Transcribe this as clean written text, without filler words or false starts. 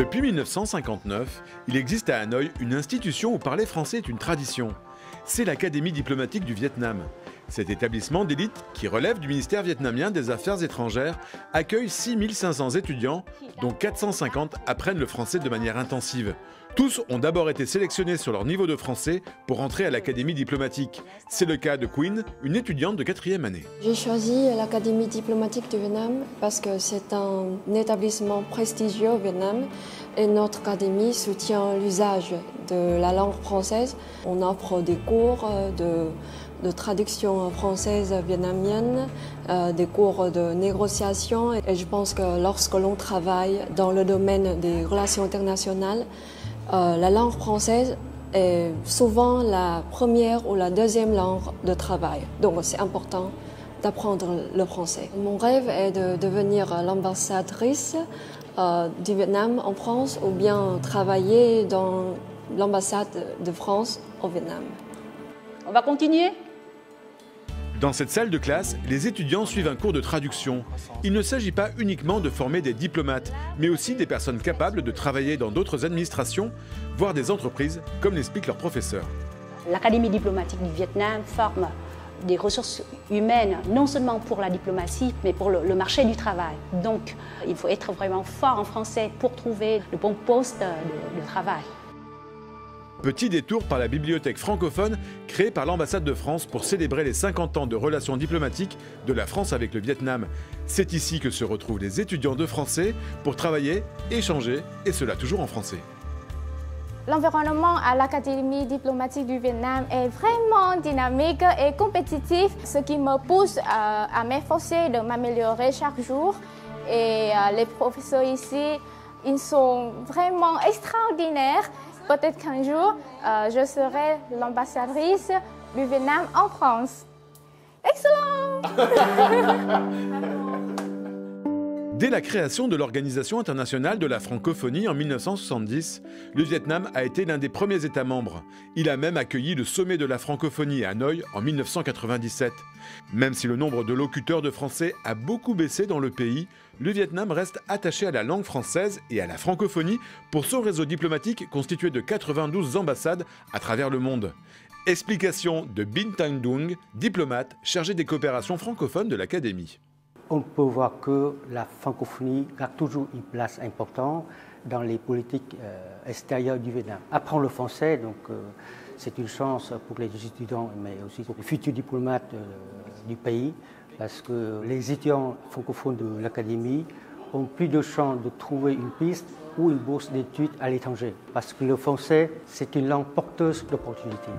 Depuis 1959, il existe à Hanoï une institution où parler français est une tradition. C'est l'Académie diplomatique du Vietnam. Cet établissement d'élite, qui relève du ministère vietnamien des Affaires étrangères, accueille 6500 étudiants, dont 450 apprennent le français de manière intensive. Tous ont d'abord été sélectionnés sur leur niveau de français pour entrer à l'Académie diplomatique. C'est le cas de Queen, une étudiante de 4e année. J'ai choisi l'Académie diplomatique du Vietnam parce que c'est un établissement prestigieux au Vietnam et notre académie soutient l'usage de la langue française. On offre des cours de traduction française vietnamienne, des cours de négociation et je pense que lorsque l'on travaille dans le domaine des relations internationales, la langue française est souvent la première ou la deuxième langue de travail. Donc c'est important d'apprendre le français. Mon rêve est de devenir l'ambassadrice du Vietnam en France ou bien travailler dans l'ambassade de France au Vietnam. On va continuer ? Dans cette salle de classe, les étudiants suivent un cours de traduction. Il ne s'agit pas uniquement de former des diplomates, mais aussi des personnes capables de travailler dans d'autres administrations, voire des entreprises, comme l'explique leur professeur. L'Académie diplomatique du Vietnam forme des ressources humaines, non seulement pour la diplomatie, mais pour le marché du travail. Donc, il faut être vraiment fort en français pour trouver le bon poste de travail. Petit détour par la bibliothèque francophone créée par l'ambassade de France pour célébrer les 50 ans de relations diplomatiques de la France avec le Vietnam. C'est ici que se retrouvent les étudiants de français pour travailler, échanger, et cela toujours en français. L'environnement à l'Académie diplomatique du Vietnam est vraiment dynamique et compétitif, ce qui me pousse à m'efforcer de m'améliorer chaque jour. Et les professeurs ici, ils sont vraiment extraordinaires. Peut-être qu'un jour, je serai l'ambassadrice du Vietnam en France. Excellent! Dès la création de l'Organisation internationale de la francophonie en 1970, le Vietnam a été l'un des premiers États membres. Il a même accueilli le sommet de la francophonie à Hanoï en 1997. Même si le nombre de locuteurs de français a beaucoup baissé dans le pays, le Vietnam reste attaché à la langue française et à la francophonie pour son réseau diplomatique constitué de 92 ambassades à travers le monde. Explication de Binh Thanh Dung, diplomate chargé des coopérations francophones de l'Académie. On peut voir que la francophonie a toujours une place importante dans les politiques extérieures du Vietnam. Apprendre le français, donc, c'est une chance pour les étudiants, mais aussi pour les futurs diplomates du pays, parce que les étudiants francophones de l'Académie ont plus de chances de trouver une piste ou une bourse d'études à l'étranger, parce que le français, c'est une langue porteuse d'opportunités.